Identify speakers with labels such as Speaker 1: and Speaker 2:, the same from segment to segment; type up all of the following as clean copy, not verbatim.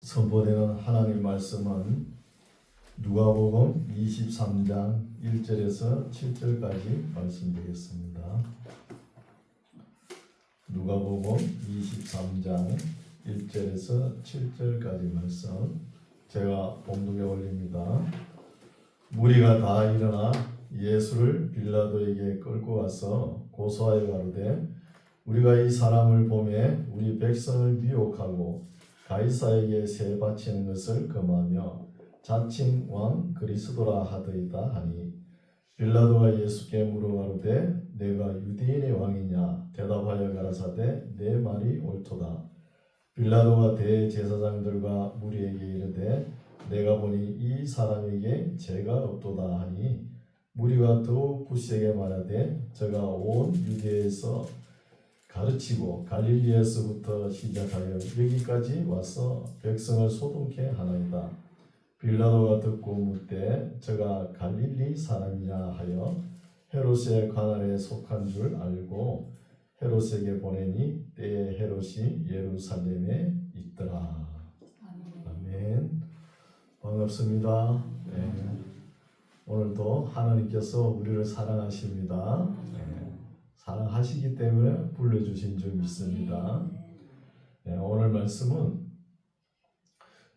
Speaker 1: 선포되는 하나님 말씀은 누가복음 23장 1절에서 7절까지 말씀드리겠습니다. 누가복음 23장 1절에서 7절까지 말씀 제가 봉독에 올립니다. 무리가 다 일어나 예수를 빌라도에게 끌고 와서 고소하여 가로되 우리가 이 사람을 보매 우리 백성을 미혹하고 가이사에게 세 바치는 것을 금하며 자칭 왕 그리스도라 하더이다 하니 빌라도가 예수께 물어가로되 내가 유대인의 왕이냐 대답하여 가라사대 내 말이 옳도다. 빌라도가 대제사장들과 무리에게 이르되 내가 보니 이 사람에게 죄가 없도다 하니 무리가 더욱 굳세게 말하되 저가 온 유대에서 가르치고 갈릴리에서부터 시작하여 여기까지 와서 백성을 소동케 하나이다. 빌라도가 듣고 묻되 저가 갈릴리 사람이냐 하여 헤롯의 관할에 속한 줄 알고 헤롯에게 보내니 때에 헤롯이 예루살렘에 있더라. 아멘. 반갑습니다. 네. 오늘도 하나님께서 우리를 사랑하십니다. 네. 사랑하시기 때문에 불러주신 줄 믿습니다. 네, 오늘 말씀은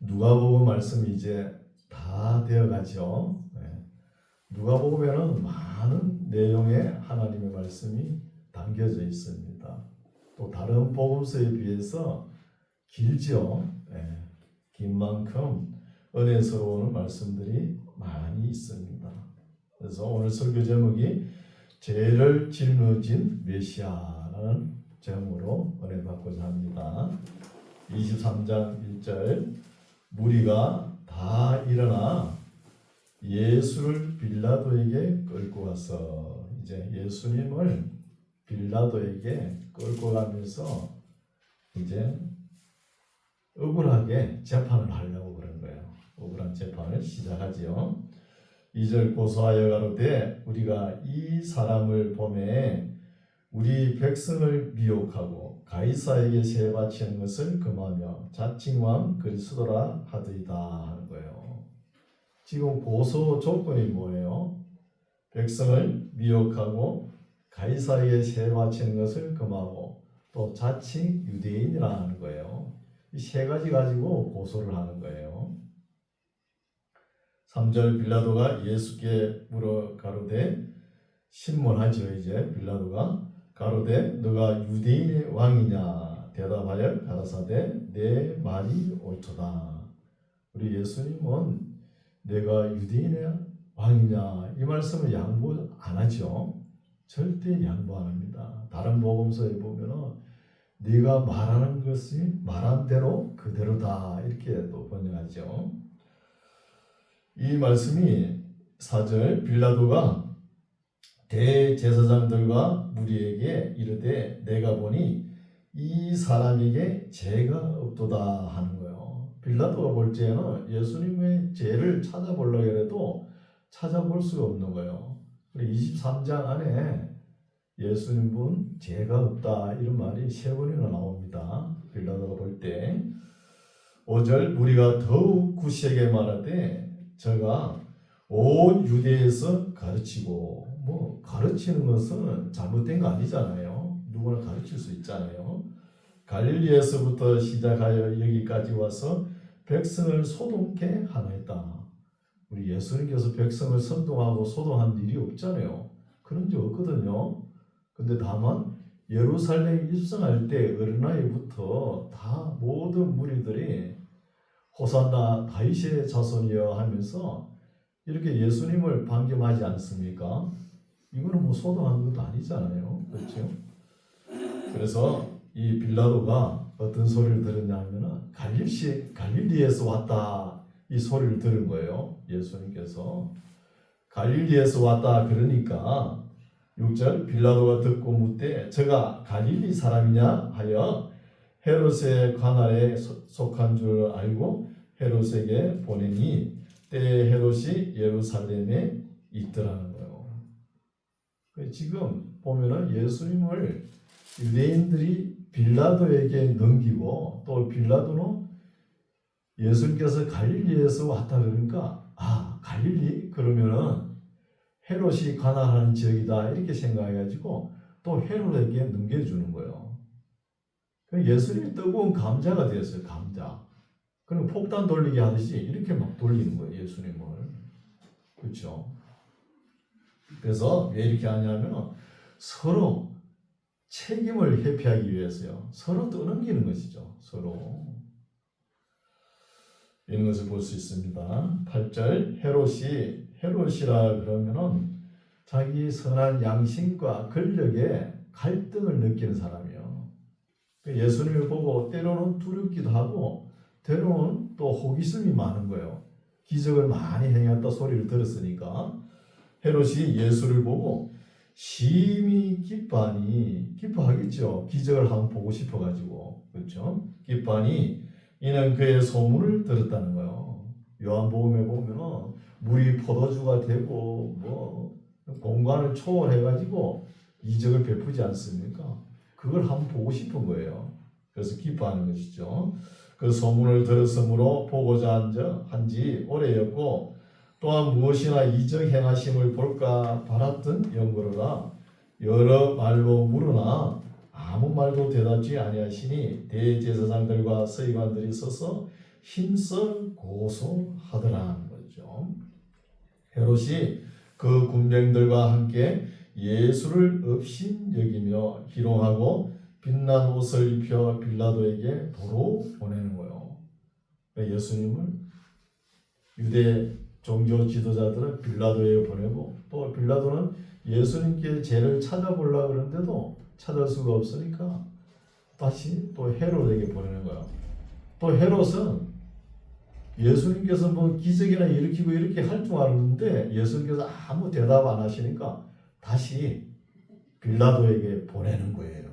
Speaker 1: 누가복음 말씀이 이제 다 되어가죠. 네. 누가복음에는 많은 내용의 하나님의 말씀이 담겨져 있습니다. 또 다른 복음서에 비해서 길죠. 네. 긴 만큼 은혜스러운 말씀들이 많이 있습니다. 그래서 오늘 설교 제목이 죄를 짊어진 메시아라는 제목으로 은혜 받고자 합니다. 23장 1절 무리가 다 일어나 예수를 빌라도에게 끌고 와서 이제 예수님을 빌라도에게 끌고 가면서 이제 억울하게 재판을 하려고 그런 거예요. 억울한 재판을 시작하지요. 2절 고소하여 가로되 우리가 이 사람을 보매 우리 백성을 미혹하고 가이사에게 세 바치는 것을 금하며 자칭 왕 그리스도라 하더이다 하는 거예요. 지금 고소 조건이 뭐예요? 백성을 미혹하고 가이사에게 세 바치는 것을 금하고 또 자칭 유대인이라 하는 거예요. 이 세 가지 가지고 고소를 하는 거예요. 3절 빌라도가 예수께 물어 가로되 신문하죠. 이제 빌라도가 가로되 너가 유대인의 왕이냐 대답하여 가라사대 내 말이 옳도다. 우리 예수님은 내가 유대인의 왕이냐 이 말씀을 양보 안 하죠. 절대 양보 안 합니다. 다른 복음서에 보면은 네가 말하는 것이 말한 대로 그대로다 이렇게 또 번역하죠. 이 말씀이 4절 빌라도가 대제사장들과 무리에게 이르되 내가 보니 이 사람에게 죄가 없도다 하는 거예요. 빌라도가 볼 때에는 예수님의 죄를 찾아보려고 해도 찾아볼 수가 없는 거예요. 23장 안에 예수님은 죄가 없다 이런 말이 세 번이나 나옵니다. 빌라도가 볼 때 5절 무리가 더욱 굳세게 말하되 저가 온 유대에서 가르치고 가르치는 것은 잘못된 거 아니잖아요. 누구나 가르칠 수 있잖아요. 갈릴리에서부터 시작하여 여기까지 와서 백성을 소동케 하나이다. 우리 예수님께서 백성을 선동하고 소동한 일이 없잖아요. 그런 적 없거든요. 근데 다만 예루살렘 입성할 때 어린아이부터 다 모든 무리들이 호산나 다윗의 자손이여 하면서 이렇게 예수님을 반겨하지 않습니까? 이거는 소동한 것도 아니잖아요. 그렇죠? 그래서 이 빌라도가 어떤 소리를 들었냐면 갈릴리에서 왔다 이 소리를 들은 거예요. 예수님께서 갈릴리에서 왔다 그러니까 6절 빌라도가 듣고 묻되 저가 갈릴리 사람이냐 하여 헤롯의 관할에 속한 줄 알고 헤롯에게 보내니 때에 헤롯이 예루살렘에 있더라는 거예요. 지금 보면은 예수님을 유대인들이 빌라도에게 넘기고 또 빌라도는 예수님께서 갈릴리에서 왔다 그러니까 갈릴리? 그러면은 헤롯이 관할하는 지역이다 이렇게 생각해가지고 또 헤롯에게 넘겨주는 거예요. 예수님이 뜨거운 감자가 되었어요. 감자. 그럼 폭탄 돌리게 하듯이 이렇게 막 돌리는 거예요. 예수님을. 그렇죠? 그래서 왜 이렇게 하냐면 서로 책임을 회피하기 위해서요. 서로 떠넘기는 것이죠. 서로. 이런 것을 볼 수 있습니다. 8절 헤롯이라 그러면은 자기 선한 양심과 권력에 갈등을 느끼는 사람이에요. 예수님을 보고 때로는 두렵기도 하고 때로는 또 호기심이 많은 거예요. 기적을 많이 행했다 소리를 들었으니까 헤롯이 예수를 보고 심히 기뻐하겠죠. 기적을 한번 보고 싶어가지고. 그렇죠? 기뻐하니 이는 그의 소문을 들었다는 거예요. 요한복음에 보면은 물이 포도주가 되고 뭐 공간을 초월해가지고 이적을 베푸지 않습니까? 그걸 한번 보고 싶은 거예요. 그래서 기뻐하는 것이죠. 그 소문을 들었으므로 보고자 한지 오래였고 또한 무엇이나 이적 행하심을 볼까 바랐던 영고로라 여러 말로 물으나 아무 말도 대답지 아니하시니 대제사장들과 서기관들이 서서 힘써 고소하더라는 거죠. 헤롯이 그 군병들과 함께 예수를 업신여기며 희롱하고 빛난 옷을 입혀 빌라도에게 도로 보내는 거예요. 예수님을 유대 종교 지도자들은 빌라도에게 보내고 또 빌라도는 예수님께 죄를 찾아보려고 그러는데도 찾을 수가 없으니까 다시 또 헤롯에게 보내는 거예요. 또 헤롯은 예수님께서 뭐 기적이나 일으키고 이렇게 할 줄 알았는데 예수님께서 아무 대답 안 하시니까 다시 빌라도에게 보내는 거예요.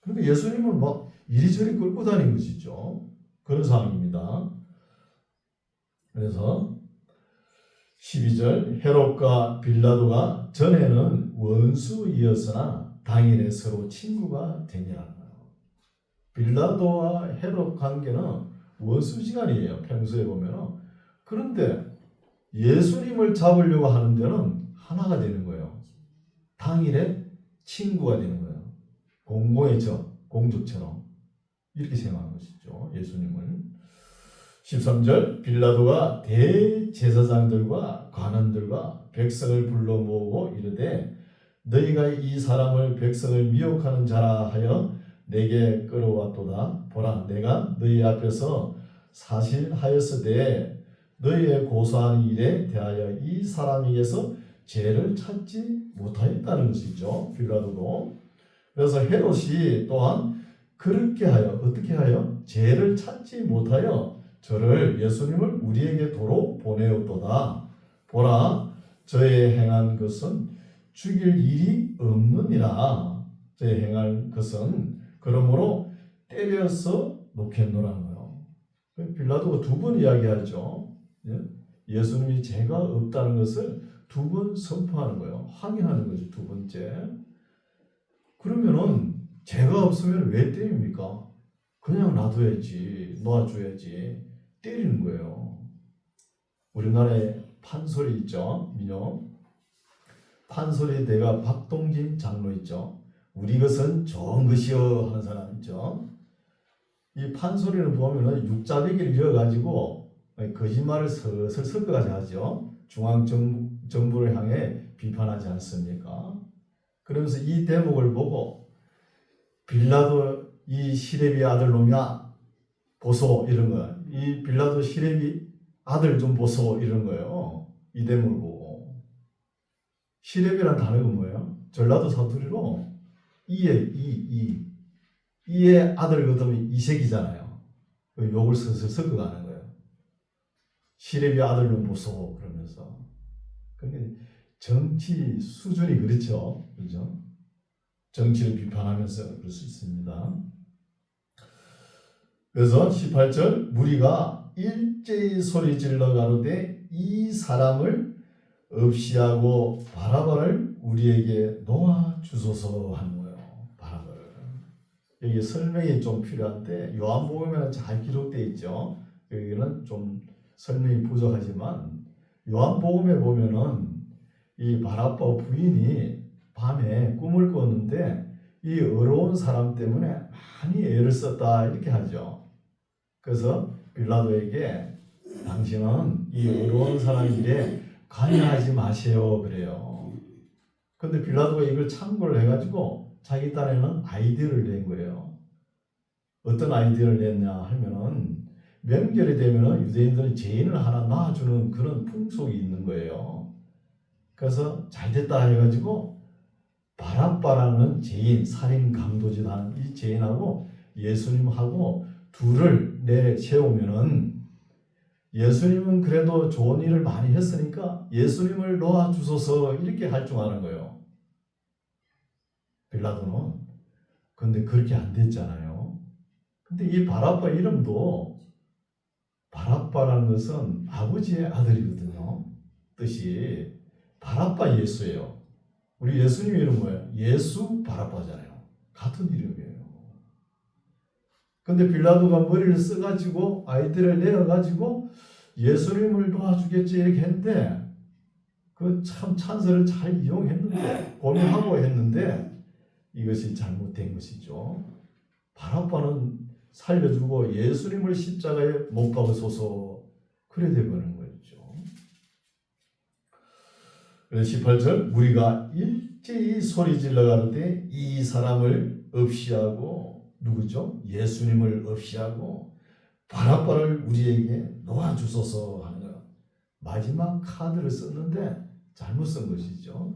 Speaker 1: 그러니까 예수님을 막 이리저리 끌고 다니는 것이죠. 그런 상황입니다. 그래서 12절 헤롯과 빌라도가 전에는 원수이었으나 당일에 서로 친구가 되니라는 거예요. 빌라도와 헤롯 관계는 원수지간이에요. 평소에 보면. 그런데 예수님을 잡으려고 하는 데는 하나가 되는 거예요. 당일에 친구가 되는 거예요. 공공의 적, 공적처럼 이렇게 생각하는 것이죠. 예수님을. 13절 빌라도가 대제사장들과 관원들과 백성을 불러 모으고 이르되 너희가 이 사람을 백성을 미혹하는 자라 하여 내게 끌어왔도다. 보라 내가 너희 앞에서 사실하였으되 너희의 고소하는 일에 대하여 이 사람에게서 죄를 찾지 못하였다는 것이죠. 빌라도도. 그래서 헤롯이 또한 그렇게 하여 어떻게 하여 죄를 찾지 못하여 저를 예수님을 우리에게 도로 보내었도다. 보라 저의 행한 것은 죽일 일이 없느니라. 저의 행한 것은 그러므로 때려서 놓겠노라는 거예요. 빌라도가 두 번 이야기하죠. 예수님이 죄가 없다는 것을 두 번 선포하는 거예요. 확인하는 거죠. 두 번째. 그러면은 죄가 없으면 왜 때립니까? 그냥 놔둬야지, 놓아줘야지. 때리는 거예요. 우리나라에 판소리 있죠. 민요. 판소리 대가 박동진 장로 있죠. 우리 것은 좋은 것이요 하는 사람 있죠. 이 판소리를 보면 육자배기를 이어가지고 거짓말을 슬슬 섞어가지고 하죠. 중앙정부를 향해 비판하지 않습니까? 그러면서 이 대목을 보고 빌라도 이 시레비 아들 놈이야 보소 이런 거야. 이 빌라도 시레비 아들 좀 보소 이런 거예요. 이 대목을 보고. 시레비란 단어가 뭐예요? 전라도 사투리로 이의 아들 거두면 이색이잖아요. 욕을 슬슬 섞어가는 거예요. 시레비 아들 좀 보소 그러면서. 그러니까 정치 수준이 그렇죠. 그죠? 정치를 비판하면서 그럴 수 있습니다. 그래서 18절 무리가 일제히 소리질러 가로되 이 사람을 없이하고 바라바를 우리에게 놓아 주소서 하는 거예요. 바라바를. 여기 설명이 좀 필요한데 요한복음에는 잘 기록되어 있죠. 여기는 좀 설명이 부족하지만 요한복음에 보면은 이 바라바 부인이 밤에 꿈을 꿨는데 이 어려운 사람 때문에 많이 애를 썼다 이렇게 하죠. 그래서 빌라도에게 당신은 이 어려운 사람 일에 관여하지 마세요 그래요. 근데 빌라도가 이걸 참고를 해가지고 자기 딴에는 아이디어를 낸 거예요. 어떤 아이디어를 냈냐 하면은 명절이 되면은 유대인들은 죄인을 하나 낳아주는 그런 풍속이 있는 거예요. 그래서 잘 됐다 해가지고 바랍바라는 죄인, 살인 강도짓한 이 죄인하고 예수님하고 둘을 내세우면은 예수님은 그래도 좋은 일을 많이 했으니까 예수님을 놓아주소서 이렇게 할 줄 아는 거예요. 빌라도는. 근데 그렇게 안 됐잖아요. 근데 이 바랍바 이름도 바랍바라는 것은 아버지의 아들이거든요. 뜻이 바랍바 예수예요. 우리 예수님 이름 뭐예요? 예수 바랍바잖아요. 같은 이름이에요. 근데 빌라도가 머리를 써가지고 아이들을 내어가지고 예수님을 도와주겠지 이렇게 했는데 그 참 찬스를 잘 이용했는데 고민하고 했는데 이것이 잘못된 것이죠. 바랍바는 살려주고 예수님을 십자가에 못 박으소서 그래 되버리는 거죠. 그래서 18절 우리가 일제히 소리질러 가로되 이 사람을 없이하고 누구죠? 예수님을 없이하고 바랍바를 우리에게 놓아주소서 하는 거예요. 마지막 카드를 썼는데 잘못 쓴 것이죠.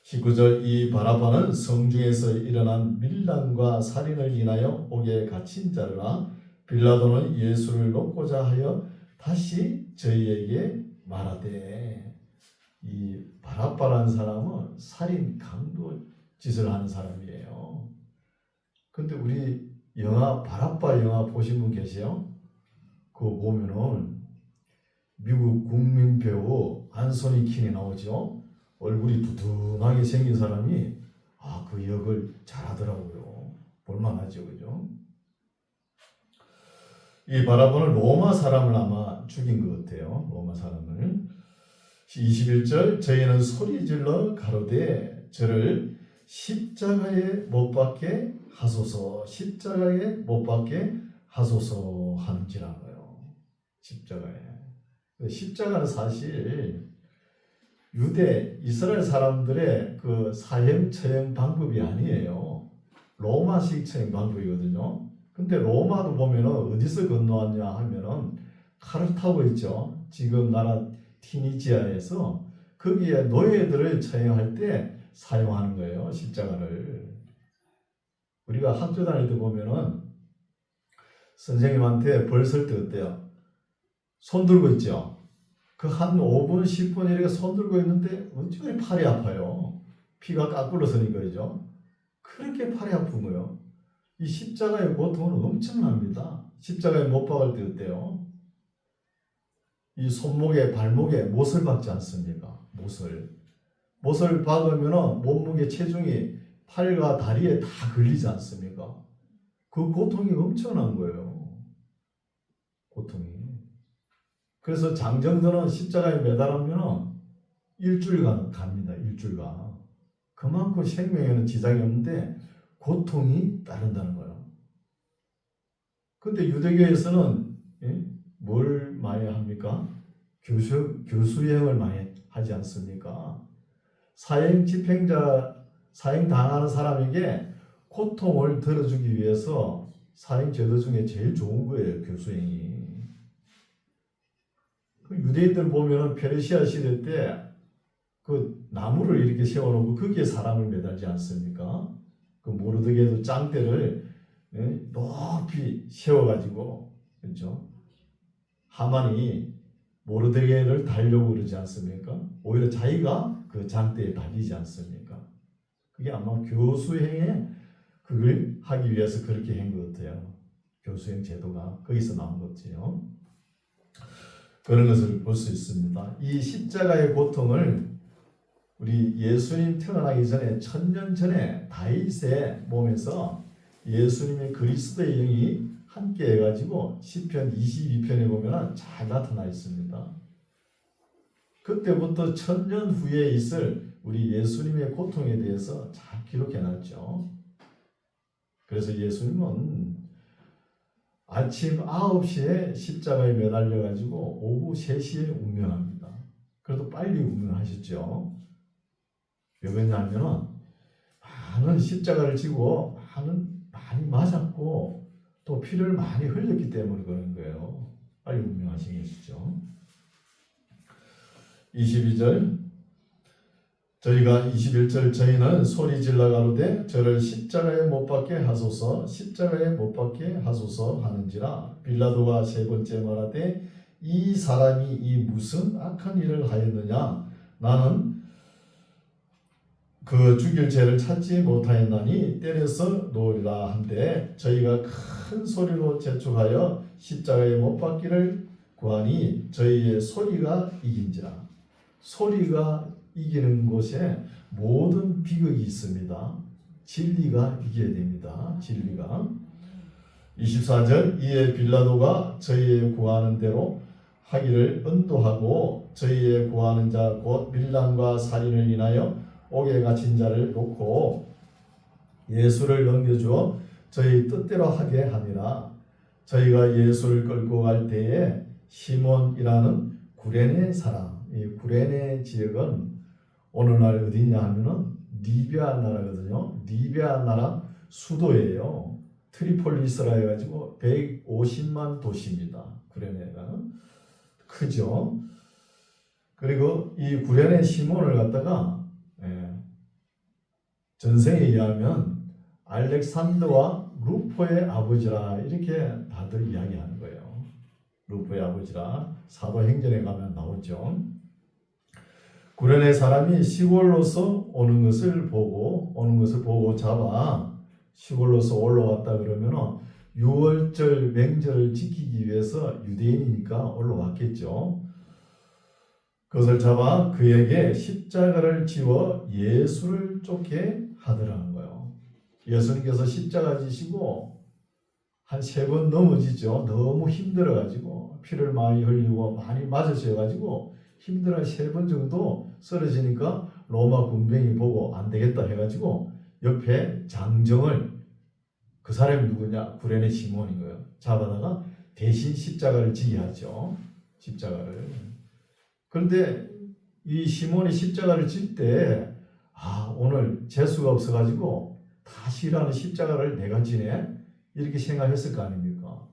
Speaker 1: 19절 이 바랍바는 성중에서 일어난 밀란과 살인을 인하여 옥에 갇힌 자라 빌라도는 예수를 놓고자 하여 다시 저희에게 말하되 이 바랍바라는 사람은 살인 강도 짓을 하는 사람이에요. 근데 우리 영화 바랍바 영화 보신 분 계세요? 그거 보면은 미국 국민 배우 안소니 킨이 나오죠. 얼굴이 두툼하게 생긴 사람이 그 역을 잘하더라고요. 볼만하죠, 그죠? 이 바라바는 로마 사람을 아마 죽인 것 같아요. 로마 사람을. 21절 저희는 소리질러 가로되 저를 십자가에 못 박게 하소서 십자가에 못 박게 하소서 하는지라고요. 십자가는 사실 유대 이스라엘 사람들의 그 사형 처형 방법이 아니에요. 로마식 처형 방법이거든요. 근데 로마도 보면은 어디서 건너왔냐 하면은 카르타고 있죠. 지금 나라 티니지아에서 거기에 노예들을 처형할 때 사용하는 거예요. 십자가를. 우리가 학교 다닐 때 보면은 선생님한테 벌 쓸 때 어때요? 손 들고 있죠. 그 한 5분, 10분 이렇게 손 들고 있는데 어찌 그리 팔이 아파요. 피가 깎으러 서니까요. 그렇게 팔이 아픈 거예요. 이 십자가의 고통은 엄청납니다. 십자가에 못 박을 때 어때요? 이 손목에 발목에 못을 박지 않습니까? 못을 박으면 몸무게 체중이 팔과 다리에 다 걸리지 않습니까? 그 고통이 엄청난 거예요. 고통이. 그래서 장정들은 십자가에 매달으면 일주일간 갑니다. 일주일간. 그만큼 생명에는 지장이 없는데 고통이 따른다는 거예요. 근데 유대교에서는 뭘 많이 합니까? 교수형을 많이 하지 않습니까? 사형 당하는 사람에게 고통을 덜어주기 위해서 사형 제도 중에 제일 좋은 거예요. 교수형이. 유대인들 보면은 페르시아 시대 때 그 나무를 이렇게 세워놓고 거기에 사람을 매달지 않습니까? 그 모르드게도 짱대를 높이 세워가지고 그렇죠? 하만이 모르드게를 달려고 그러지 않습니까? 오히려 자기가 그 장대에 달리지 않습니까? 그게 아마 교수행에 그걸 하기 위해서 그렇게 한 것 같아요. 교수행 제도가 거기서 나온 거지요. 그런 것을 볼 수 있습니다. 이 십자가의 고통을 우리 예수님 태어나기 전에 1000년 전에 다윗의 몸에서 예수님의 그리스도의 영이 함께 해가지고 시편 22편에 보면 잘 나타나 있습니다. 그때부터 천년 후에 있을 우리 예수님의 고통에 대해서 잘 기록해놨죠. 그래서 예수님은 아침 9시에 십자가에 매달려가지고 오후 3시에 운명합니다. 그래도 빨리 운명하셨죠. 왜 그러냐면 많은 십자가를 지고 많이 맞았고 또 피를 많이 흘렸기 때문에 그런 거예요. 빨리 운명하신 것이죠. 22절 저희가 21절 저희는 소리질러 가로되 저를 십자가에 못 박게 하소서 십자가에 못 박게 하소서 하는지라 빌라도가 세 번째 말하되 이 사람이 이 무슨 악한 일을 하였느냐 나는 그 죽일 죄를 찾지 못하였나니 때려서 놓으리라 한데 저희가 큰 소리로 재촉하여 십자가에 못 박기를 구하니 저희의 소리가 이긴지라. 소리가 이기는 곳에 모든 비극이 있습니다. 진리가 이겨야 됩니다. 진리가. 24절 이에 빌라도가 저희의 구하는 대로 하기를 언도하고 저희의 구하는 자 곧 밀란과 살인을 인하여 옥에 갇힌 자를 놓고 예수를 넘겨주어 저희 뜻대로 하게 하니라. 저희가 예수를 끌고 갈 때에 시몬이라는 구레네 사람, 이 구레네 지역은 오늘날 어디냐 하면은 리비아 나라거든요. 리비아 나라 수도예요. 트리폴리스라 해가지고 150만 도시입니다. 구레네가 크죠. 그리고 이 구레네 시몬을 갖다가 전생에 의하면 알렉산더와 루포의 아버지라 이렇게 다들 이야기하는 거예요. 루포의 아버지라 사도행전에 가면 나오죠. 구레네 사람이 시골로서 오는 것을 보고 잡아 시골로서 올라왔다 그러면 유월절 맹절을 지키기 위해서 유대인이니까 올라왔겠죠. 그것을 잡아 그에게 십자가를 지워 예수를 쫓게 하더라는 거예요. 예수님께서 십자가 지시고 한 3번 넘어지죠. 너무 힘들어가지고 피를 많이 흘리고 많이 맞으셔가지고 힘들어 3번 정도 쓰러지니까 로마 군병이 보고 안 되겠다 해가지고 옆에 장정을 그 사람이 누구냐? 구레네 시몬인 거예요. 잡아다가 대신 십자가를 지게 하죠. 십자가를. 그런데 이 시몬이 십자가를 질 때 오늘 재수가 없어가지고 다시라는 십자가를 내가 지네? 이렇게 생각했을 거 아닙니까?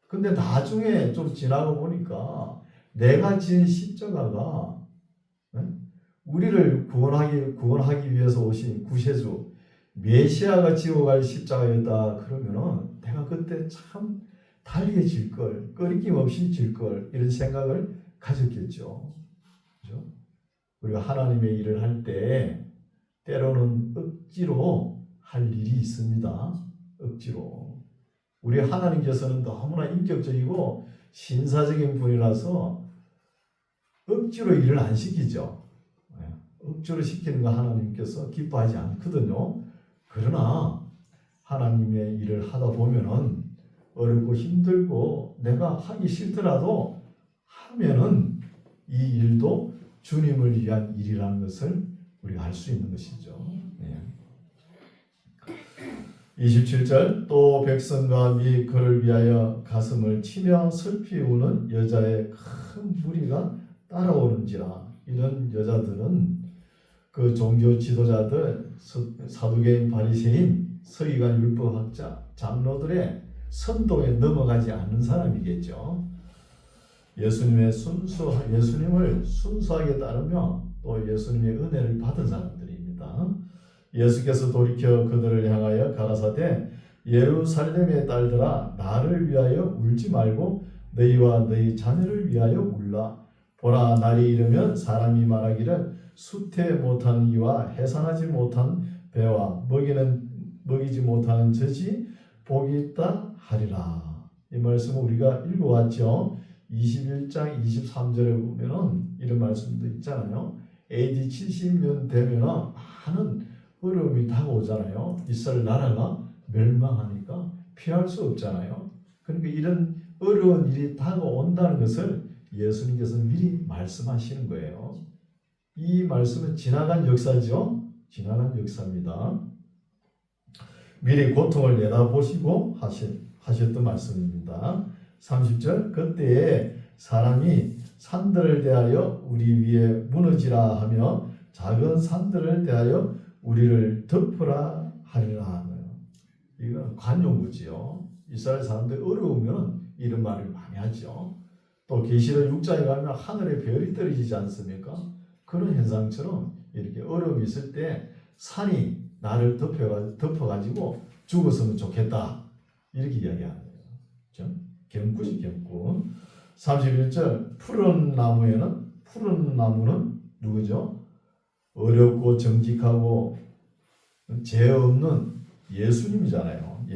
Speaker 1: 근데 나중에 좀 지나고 보니까 내가 진 십자가가 우리를 구원하기 위해서 오신 구세주 메시아가 지고 갈 십자가였다 그러면은 내가 그때 참 달개질 걸, 꺼리낌 없이 질 걸 이런 생각을 가졌겠죠. 그죠? 우리가 하나님의 일을 할 때 때로는 억지로 할 일이 있습니다. 억지로. 우리 하나님께서는 너무나 인격적이고 신사적인 분이라서 억지로 일을 안 시키죠. 억지로 시키는 거 하나님께서 기뻐하지 않거든요. 그러나 하나님의 일을 하다 보면은 어렵고 힘들고 내가 하기 싫더라도 하면은 이 일도 주님을 위한 일이라는 것을 우리가 알 수 있는 것이죠. 27절 또 백성과 및 그를 위하여 가슴을 치며 슬피 우는 여자의 큰 무리가 따라오는지라. 이런 여자들은 그 종교 지도자들, 사두개인, 바리새인, 서기관, 율법학자, 장로들의 선동에 넘어가지 않는 사람이겠죠. 예수님을 순수하게 따르며 또 예수님의 은혜를 받은 사람들입니다. 예수께서 돌이켜 그들을 향하여 가라사대 예루살렘의 딸들아 나를 위하여 울지 말고 너희와 너희 자녀를 위하여 울라. 보라 날이 이르면 사람이 말하기를 수태 못한 이와 해산하지 못한 배와 먹이지 못하는 젖이 복이 있다 하리라. 이 말씀을 우리가 읽어왔죠. 21장 23절에 보면은 이런 말씀도 있잖아요. AD 70년 되면 많은 어려움이 다가오잖아요. 이스라엘 나라가 멸망하니까 피할 수 없잖아요. 그러니까 이런 어려운 일이 다가온다는 것을 예수님께서 미리 말씀하시는 거예요. 이 말씀은 지나간 역사죠. 지나간 역사입니다. 미리 고통을 내다보시고 하셨던 말씀입니다. 30절 그때에 사람이 산들을 대하여 우리 위에 무너지라 하며 작은 산들을 대하여 우리를 덮으라 하리라 하네요. 이건 관용구지요. 이스라엘 사람들 어려우면 이런 말을 많이 하죠. 또 계시록 6장에 가면 하늘에 별이 떨어지지 않습니까? 그런 현상처럼 이렇게 어려움이 있을 때 산이 나를 덮어가지고 죽었으면 좋겠다. 이렇게 이야기하는 거예요. 그렇죠? 경구지 경구. 31절 푸른 나무는 누구죠? 어렵고 정직하고 죄 없는 예수님이잖아요.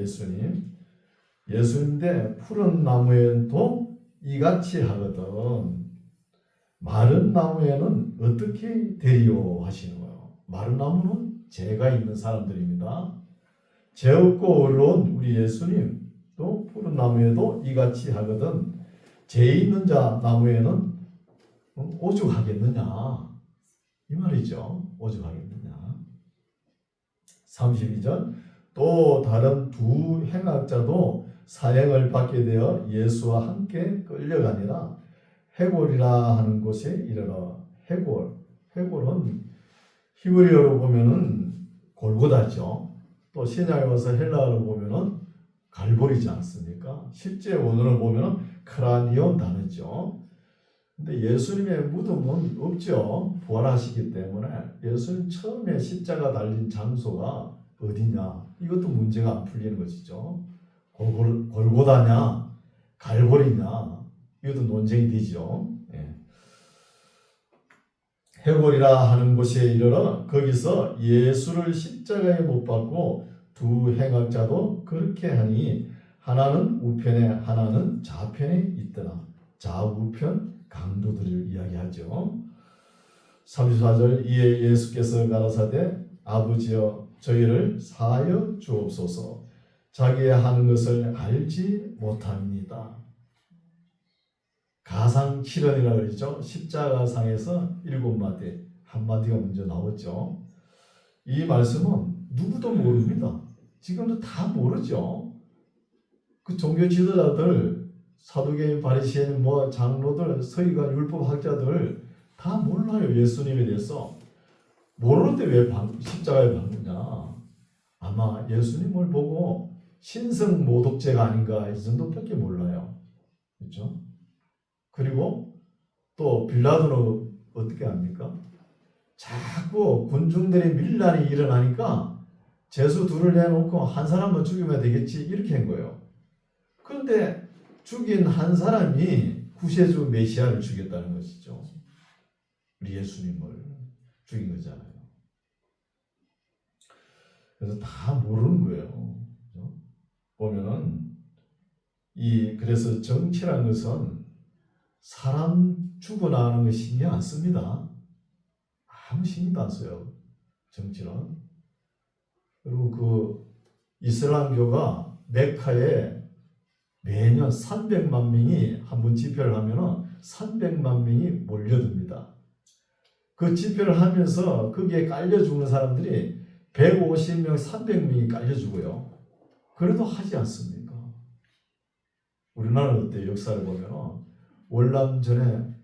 Speaker 1: 예수님인데 푸른 나무에도 이같이 하거든 마른 나무에는 어떻게 되리요 하시는 거예요. 마른 나무는 죄가 있는 사람들입니다. 죄 없고 어려운 우리 예수님 또 푸른 나무에도 이같이 하거든 죄 있는 자 나무에는 오죽하겠느냐 이 말이죠. 오죽하겠느냐. 32절 또 다른 두 행악자도 사형을 받게 되어 예수와 함께 끌려가니라. 해골이라 하는 곳에 이르러. 해골은 히브리어로 보면은 골고다죠. 또 신약에 와서 헬라어로 보면은 갈보리지 않습니까? 실제 원어를 보면은 크라니온 단어죠. 근데 예수님의 무덤은 없죠. 부활하시기 때문에 예수님 처음에 십자가 달린 장소가 어디냐? 이것도 문제가 안 풀리는 것이죠. 골고다냐? 갈보리냐? 이것도 논쟁이 되죠. 예. 해골이라 하는 곳에 이르러 거기서 예수를 십자가에 못 박고 두 행악자도 그렇게 하니 하나는 우편에 하나는 좌편에 있더라. 좌우편 강도들을 이야기하죠. 34절 이에 예수께서 가라사대 아버지여 저희를 사하여 주옵소서 자기의 하는 것을 알지 못합니다. 가상칠언이라고 그러죠. 십자가상에서 7마디 한마디가 먼저 나오죠. 이 말씀은 누구도 모릅니다. 지금도 다 모르죠. 그 종교 지도자들 사두개인 바리새인 장로들 서기관 율법학자들 다 몰라요. 예수님에 대해서. 모르는데 왜 십자가에 박느냐. 아마 예수님을 보고 신성모독죄가 아닌가 이 정도밖에 몰라요. 그렇죠? 그리고 또 빌라도는 어떻게 합니까? 자꾸 군중들의 밀란이 일어나니까 죄수 둘을 내놓고 한 사람만 죽이면 되겠지 이렇게 한 거예요. 그런데 죽인 한 사람이 구세주 메시아를 죽였다는 것이죠. 우리 예수님을 죽인 거잖아요. 그래서 다 모르는 거예요. 그렇죠? 보면은 그래서 정치라는 것은 사람 죽어나가는 거 신경 안 씁니다. 아무 신경도 안 써요. 정치는. 그리고 그 이슬람교가 메카에 매년 300만 명이 한 번 집회를 하면은 300만 명이 몰려듭니다. 그 집회를 하면서 거기에 깔려 죽는 사람들이 150명, 300명이 깔려 죽어요. 그래도 하지 않습니까? 우리나라 어때 역사를 보면은 월남 전에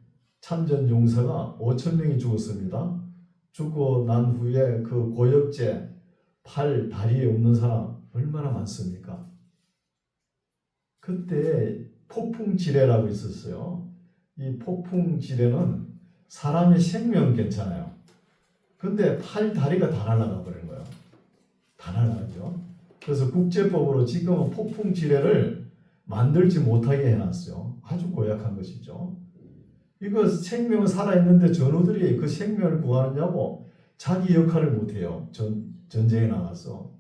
Speaker 1: 참전 용사가 5,000명이 죽었습니다. 죽고 난 후에 그 고엽제 팔, 다리에 없는 사람 얼마나 많습니까? 그때 폭풍지뢰라고 있었어요. 이 폭풍지뢰는 사람의 생명은 괜찮아요. 근데 팔, 다리가 다 날아가 버리는 거예요. 다 날아가죠. 그래서 국제법으로 지금은 폭풍지뢰를 만들지 못하게 해놨어요. 아주 고약한 것이죠. 이거 생명은 살아있는데 전우들이 그 생명을 구하느냐고 자기 역할을 못해요. 전쟁에 나가서.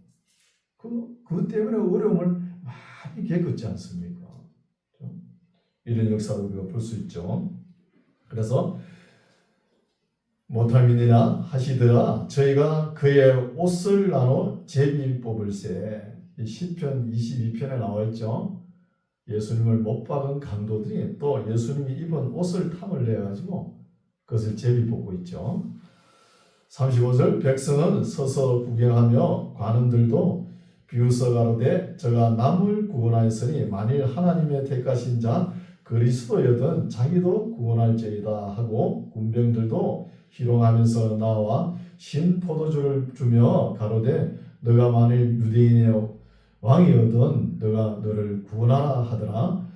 Speaker 1: 그것 때문에 어려움을 많이 겪었지 않습니까? 이런 역사를 우리가 볼 수 있죠. 그래서 못함이니라 하시더라 저희가 그의 옷을 나눠 제비 뽑을세. 이 시편 22편에 나와 있죠. 예수님을 못 박은 강도들이 또 예수님이 입은 옷을 탐을 내가지고 그것을 제비뽑고 있죠. 35절 백성은 서서 구경하며 관원들도 비웃어 가로되 저가 남을 구원하였으니 만일 하나님의 택하신 자 그리스도여든 자기도 구원할지이다 하고 군병들도 희롱하면서 나와 신 포도주를 주며 가로되 너가 만일 유대인의 왕이거든 너가 너를 구원하라 하더라.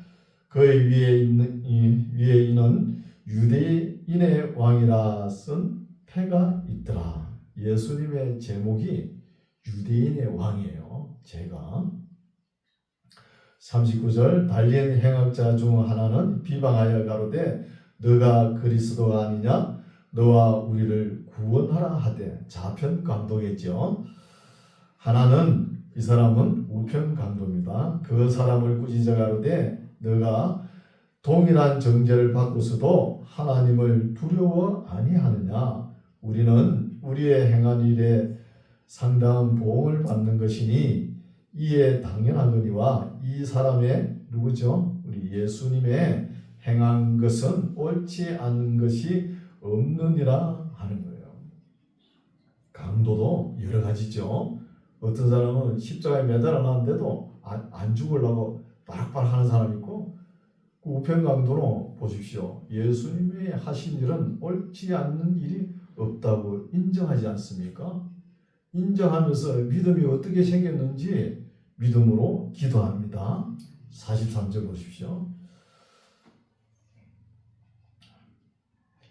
Speaker 1: 그의 위에 이는 유대인의 왕이라 쓴 패가 있더라. 예수님의 제목이 유대인의 왕이에요. 제가 39절 달린 행악자 중 하나는 비방하여 가로되 너가 그리스도가 아니냐 너와 우리를 구원하라 하되 좌편 강도겠죠. 하나는 이 사람은 우편 강도입니다. 그 사람을 꾸짖어 가로되 너가 동일한 정죄를 받고서도 하나님을 두려워 아니하느냐 우리는 우리의 행한 일에 상당한 보응을 받는 것이니 이에 당연하거니와 이 사람의 누구죠? 우리 예수님의 행한 것은 옳지 않은 것이 없느니라 하는 거예요. 강도도 여러 가지죠. 어떤 사람은 십자가에 매달아 놨는데도 안 죽으려고 바락바락 하는 사람이 있고 그 우편 강도로 보십시오. 예수님이 하신 일은 옳지 않는 일이 없다고 인정하지 않습니까? 인정하면서 믿음이 어떻게 생겼는지 믿음으로 기도합니다. 43절 보십시오.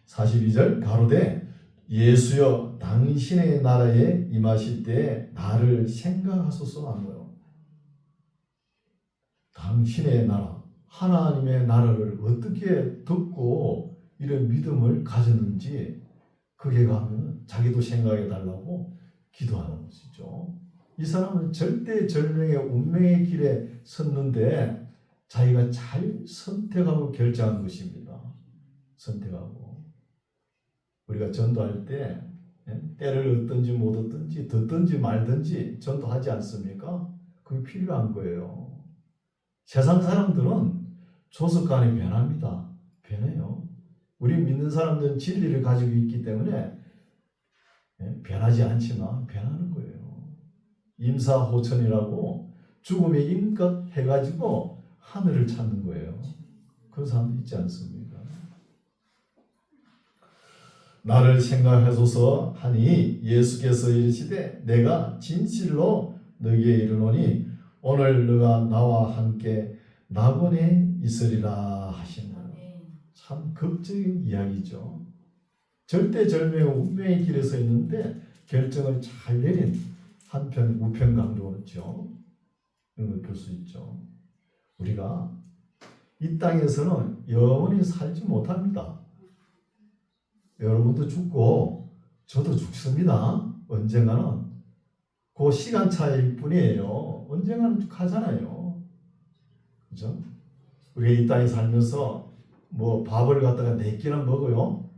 Speaker 1: 42절 가로되 예수여 당신의 나라에 임하실 때 나를 생각하소서 하는 거예요. 당신의 나라, 하나님의 나라를 어떻게 듣고 이런 믿음을 가졌는지 그게 가면 자기도 생각해 달라고 기도하는 것이죠. 이 사람은 절대절명의 운명의 길에 섰는데 자기가 잘 선택하고 결정한 것입니다. 선택하고 우리가 전도할 때 때를 얻든지 못 얻든지 듣든지 말든지 전도하지 않습니까? 그게 필요한 거예요. 세상 사람들은 조석간에 변합니다. 변해요. 우리 믿는 사람들은 진리를 가지고 있기 때문에 변하지 않지만 변하는 거예요. 임사호천이라고 죽음에 임각해가지고 하늘을 찾는 거예요. 그런 사람도 있지 않습니까? 나를 생각하소서 하니 예수께서 이르시되 내가 진실로 너희에게 이르노니 오늘 너가 나와 함께 낙원에 있으리라 하시는 참 극적인 이야기죠. 절대절명의 운명의 길에 서 있는데 결정을 잘 내린 한편 우편 강도였죠. 이런 걸 볼 수 있죠. 우리가 이 땅에서는 영원히 살지 못합니다. 여러분도 죽고 저도 죽습니다. 언젠가는 그 시간 차이일 뿐이에요. 언젠가는 가잖아요. 그죠? 우리가 이 땅에 살면서 뭐 밥을 갖다가 4끼나 먹어요.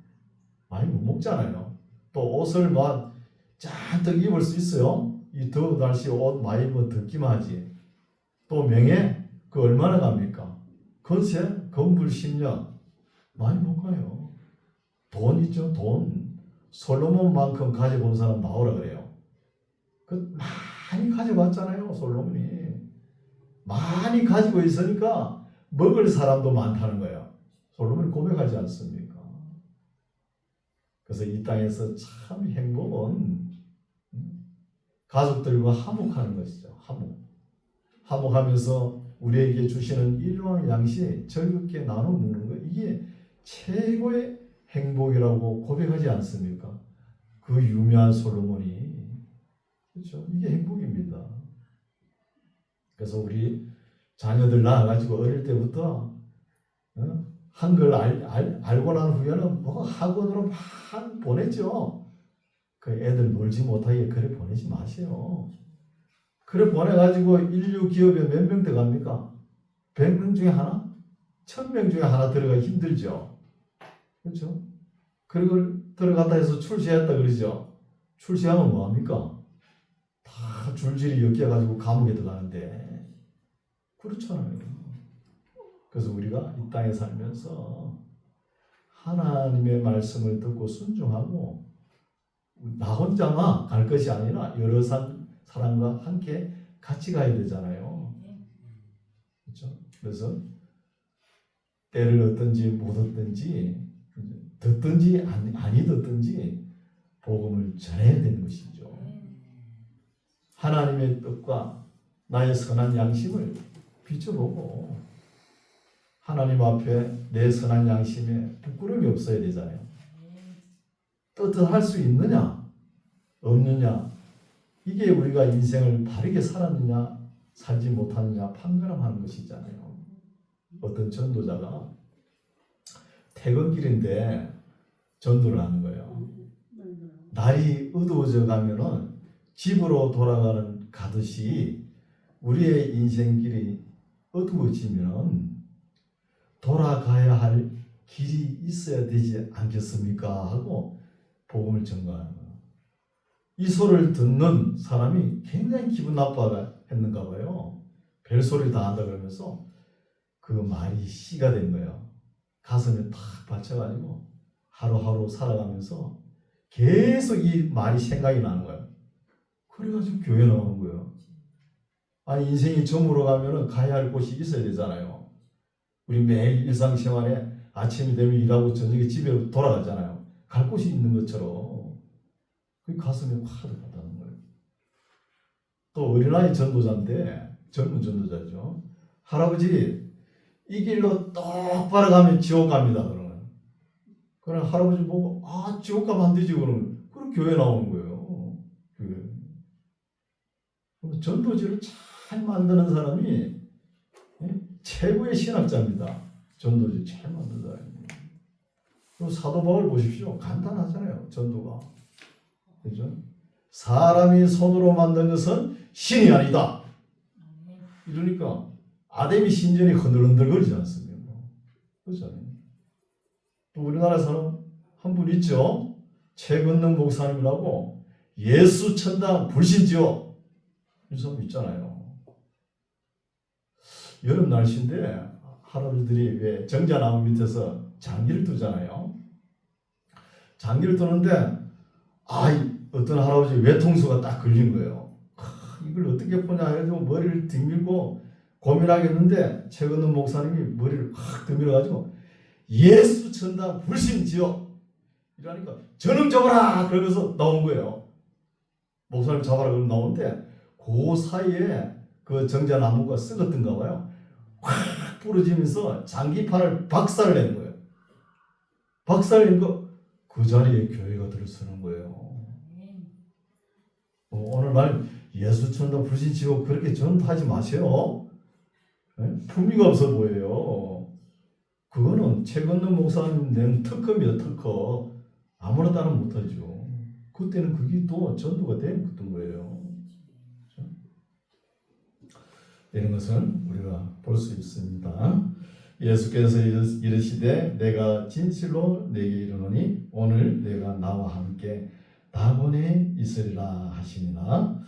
Speaker 1: 많이 못 먹잖아요. 또 옷을 막 잔뜩 입을 수 있어요. 이 더운 날씨에 옷 많이 입으면 덥기만 하지. 또 명예 그 얼마나 갑니까? 건세 건불 10년 많이 못 가요. 돈 있죠. 돈 솔로몬만큼 가져본 사람 나오라 그래요. 그 많이 가져봤잖아요. 솔로몬이 많이 가지고 있으니까 먹을 사람도 많다는 거예요. 솔로몬이 고백하지 않습니까? 그래서 이 땅에서 참 행복은 가족들과 화목하는 것이죠. 화목하면서 우리에게 주시는 일왕양식 즐겁게 나눠 먹는 것, 이게 최고의 행복이라고 고백하지 않습니까? 그 유명한 솔로몬이. 그렇죠? 이게 행복입니다. 그래서 우리 자녀들 낳아가지고 어릴 때부터 한글 알고 난 후에는 뭐 학원으로 막 보냈죠. 그 애들 놀지 못하게 그래 보내지 마세요. 그래 보내가지고 인류 기업에 몇 명 들어갑니까? 100명 중에 하나? 1000명 중에 하나 들어가기 힘들죠. 그렇죠? 그리고 들어갔다 해서 출세했다 그러죠. 출세하면 뭐합니까? 다 다 줄줄이 엮여가지고 감옥에 들어가는데 그렇잖아요. 그래서 우리가 이 땅에 살면서 하나님의 말씀을 듣고 순종하고 나 혼자만 갈 것이 아니라 여러 사람과 함께 같이 가야 되잖아요. 그렇죠? 그래서 때를 얻든지 못 얻든지 듣든지 아니 듣든지 복음을 전해야 되는 것이죠. 하나님의 뜻과 나의 선한 양심을 비춰보고 하나님 앞에 내 선한 양심에 부끄러움이 없어야 되잖아요. 떳떳할 수 있느냐 없느냐 이게 우리가 인생을 바르게 살았느냐 살지 못하느냐 판가름하는 것이잖아요. 어떤 전도자가 퇴근길인데 전도를 하는 거예요. 날이 어두워져 가면은 집으로 돌아가는 가듯이 우리의 인생길이 어두워지면 돌아가야 할 길이 있어야 되지 않겠습니까? 하고 복음을 전가하는 거예요. 이 소리를 듣는 사람이 굉장히 기분 나빠했는가 봐요. 별소리 다 한다 그러면서 그 말이 씨가 된 거예요. 가슴에 탁 받쳐가지고 하루하루 살아가면서 계속 이 말이 생각이 나는 거예요. 그래가지고 교회 나오는 거예요. 아니 인생이 저물어 가면은 가야 할 곳이 있어야 되잖아요. 우리 매일 일상생활에 아침이 되면 일하고 저녁에 집에 돌아가잖아요. 갈 곳이 있는 것처럼 그 가슴에 확 와닿는 거예요. 또 어린아이 전도자인데 젊은 전도자죠. 할아버지 이 길로 똑바로 가면 지옥 갑니다. 그러면 그럼 할아버지 보고 아 지옥 가면 안 되지 그러면 그럼 교회 나오는 거예요. 교회. 전도지를 잘 만드는 사람이 최고의 신학자입니다. 전도지 잘 만든 사람입니다. 그리고 사도 바울 보십시오. 간단하잖아요. 전도가. 그렇죠? 사람이 손으로 만든 것은 신이 아니다. 이러니까 아담이 신전이 흔들흔들거리지 않습니까? 그렇잖아요. 또 우리나라에서는 한 분 있죠. 최건능 목사님이라고 예수 천당 불신지요. 이 사람 있잖아요. 여름 날씨인데 할아버지들이 왜 정자나무 밑에서 장기를 두잖아요. 장기를 두는데 어떤 할아버지 외통수가 딱 걸린 거예요. 이걸 어떻게 보냐 해가지고 머리를 뒷밀고 고민하겠는데 최건능 목사님이 머리를 확 들밀어가지고 예수 천당 불신지요 이러니까 저놈 잡아라 그러면서 나온 거예요. 목사님 잡아라 그러면 나오는데 그 사이에 그 정자나무가 썩었던가 봐요. 확 부러지면서 장기판을 박살내는 거예요. 박살내니까 그 자리에 교회가 들어서는 거예요. 오늘날 예수 천당 불신지요 그렇게 전파하지 마세요. 품위가 없어 보여요. 그거는 최건능 목사님 낸 특허입니다. 특허. 아무나 따르면 못하죠. 그때는 그게 또 전도가 된 거예요. 그렇죠? 이런 것은 우리가 볼 수 있습니다. 예수께서 이르시되 내가 진실로 내게 이르노니 오늘 내가 나와 함께 낙원에 있으리라 하시니라.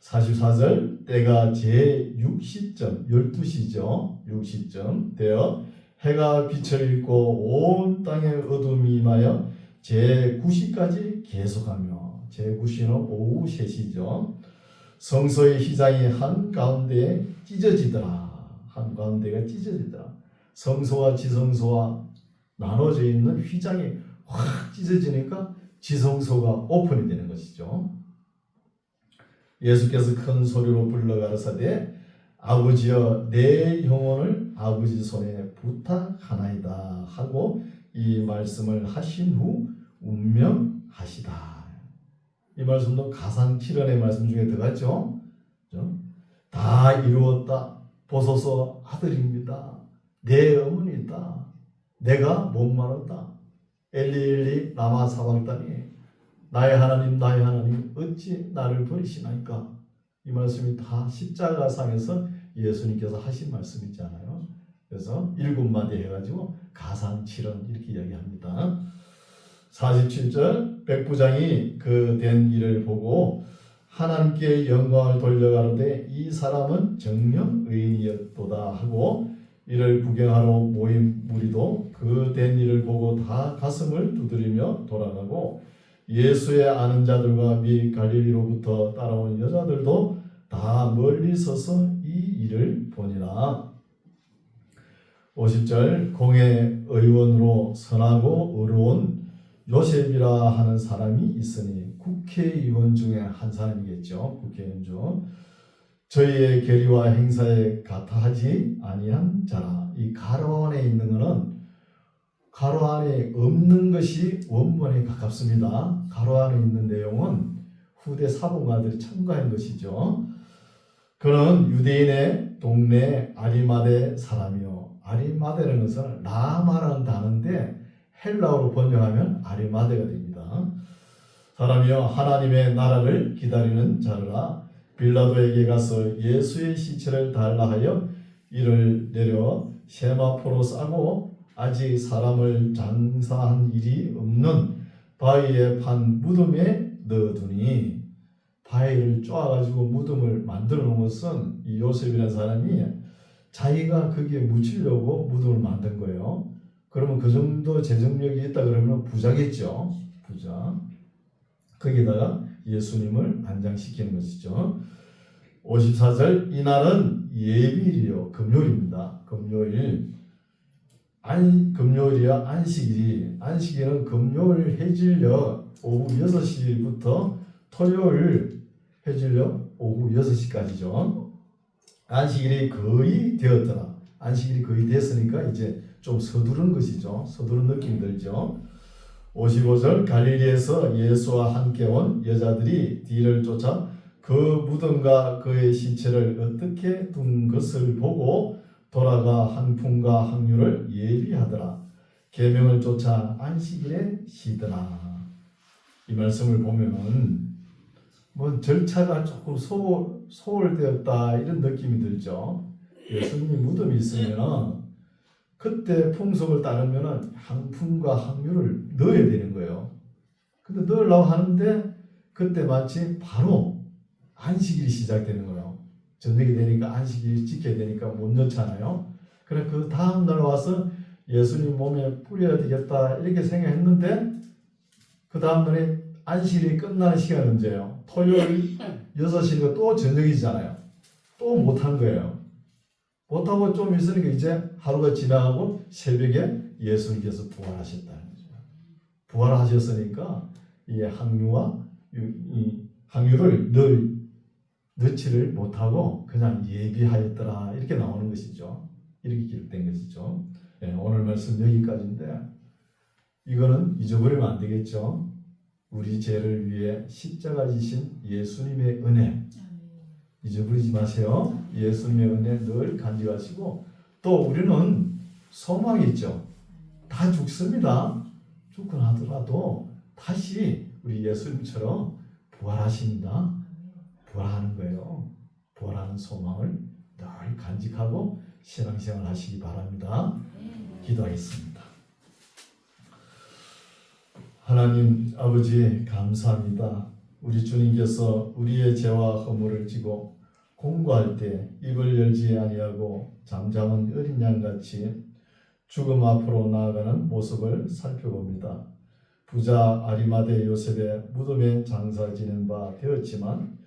Speaker 1: 44절 때가 제60점 12시죠. 60점 되어 해가 빛을 잃고 온 땅에 어둠이 임하여 제9시까지 계속하며 제9시는 오후 3시죠. 성소의 휘장이 한가운데에 찢어지더라. 한가운데가 찢어지더라. 성소와 지성소와 나눠져 있는 휘장이 확 찢어지니까 지성소가 오픈이 되는 것이죠. 예수께서 큰 소리로 불러 가라사대 아버지여 내 영혼을 아버지 손에 부탁하나이다 하고 이 말씀을 하신 후 운명하시다. 이 말씀도 가상칠언의 말씀 중에 들어갔죠. 다 이루었다. 보소서 아들입니다. 내 어머니다. 내가 목마르다. 엘리엘리 라마 사박다니 나의 하나님 나의 하나님 어찌 나를 버리시나이까. 이 말씀이 다 십자가상에서 예수님께서 하신 말씀이잖아요. 그래서 7마디 해가지고 가상칠언 이렇게 이야기합니다. 47절 백부장이 그 된 일을 보고 하나님께 영광을 돌려가로되 이 사람은 정녕 의인이었도다 하고 이를 구경하러 모인 무리도 그 된 일을 보고 다 가슴을 두드리며 돌아가고 예수의 아는 자들과 미 갈릴리로부터 따라온 여자들도 다 멀리 서서 이 일을 보니라. 50절 공회 의원으로 선하고 의로운 요셉이라 하는 사람이 있으니 국회의원 중에 한 사람이겠죠. 국회의원 중 저희의 계리와 행사에 같아하지 아니한 자라. 이 가로 안에 있는 것은 가로 안에 없는 것이 원본에 가깝습니다. 가로 안에 있는 내용은 후대 사본가들이 참고한 것이죠. 그는 유대인의 동네 아리마대 사람이요. 아리마대라는 것은 라마라는 단어인데 헬라어로 번역하면 아리마대가 됩니다. 사람이요 하나님의 나라를 기다리는 자라. 빌라도에게 가서 예수의 시체를 달라 하여 이를 내려 세마포로 싸고 아직 사람을 장사한 일이 없는 바위에 판 무덤에 넣어두니. 바위를 쪼아가지고 무덤을 만들어 놓은 것은 이 요셉이라는 사람이 자기가 거기에 묻히려고 무덤을 만든 거예요. 그러면 그 정도 재정력이 있다 그러면 부자겠죠. 부자. 거기다가 예수님을 안장시키는 것이죠. 54절 이날은 예비일이요 금요일입니다. 금요일. 금요일이야 안식일이. 안식일은 금요일 해질녘 오후 6시부터 토요일 해질녘 오후 6시까지죠. 안식일이 거의 되었더라. 안식일이 거의 됐으니까 이제 좀 서두른 것이죠. 서두른 느낌이 들죠. 55절 갈릴리에서 예수와 함께 온 여자들이 뒤를 쫓아 그 무덤과 그의 시체를 어떻게 둔 것을 보고 돌아가 한풍과 항유를 예비하더라. 계명을 쫓아 안식일에 쉬더라. 이 말씀을 보면은 뭐 절차가 조금 소홀되었다 이런 느낌이 들죠. 예수님이 무덤이 있으면은 그때 풍속을 따르면은 향품과 향유를 넣어야 되는 거예요. 근데 넣으려고 하는데 그때 마치 바로 안식일이 시작되는 거예요. 저녁이 되니까 안식일이 지켜야 되니까 못 넣잖아요. 그래 그 다음 날 와서 예수님 몸에 뿌려야 되겠다 이렇게 생각했는데 그 다음 날에 안식일이 끝나는 시간은 언제예요? 토요일 6시니까 또 저녁이잖아요. 또 못한 거예요. 못하고 좀 있으니까 이제 하루가 지나가고 새벽에 예수님께서 부활하셨다는 거죠. 부활하셨으니까 이 항유와 이 항유를 넣지를 못하고 그냥 예비하였더라 이렇게 나오는 것이죠. 이렇게 기록된 것이죠. 네, 오늘 말씀 여기까지인데 이거는 잊어버리면 안 되겠죠. 우리 죄를 위해 십자가 지신 예수님의 은혜 잊어버리지 마세요. 예수님의 은혜 늘 간직하시고 또 우리는 소망이 있죠. 다 죽습니다. 죽고 나더라도 다시 우리 예수님처럼 부활하십니다. 부활하는 거예요. 부활하는 소망을 늘 간직하고 신앙생활 하시기 바랍니다. 기도하겠습니다. 하나님 아버지 감사합니다. 우리 주님께서 우리의 죄와 허물을 지고 공고할 때 입을 열지 아니하고 잠잠한 어린 양같이 죽음 앞으로 나아가는 모습을 살펴봅니다. 부자 아리마대 요셉의 무덤에 장사 지낸 바 되었지만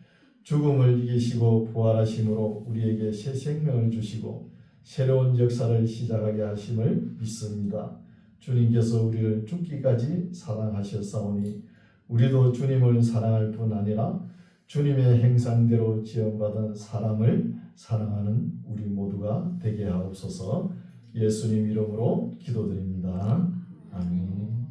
Speaker 1: 죽음을 이기시고 부활하심으로 우리에게 새 생명을 주시고 새로운 역사를 시작하게 하심을 믿습니다. 주님께서 우리를 죽기까지 사랑하셨사오니 우리도 주님을 사랑할 뿐 아니라 주님의 형상대로 지음받은 사람을 사랑하는 우리 모두가 되게 하옵소서. 예수님 이름으로 기도드립니다. 아멘.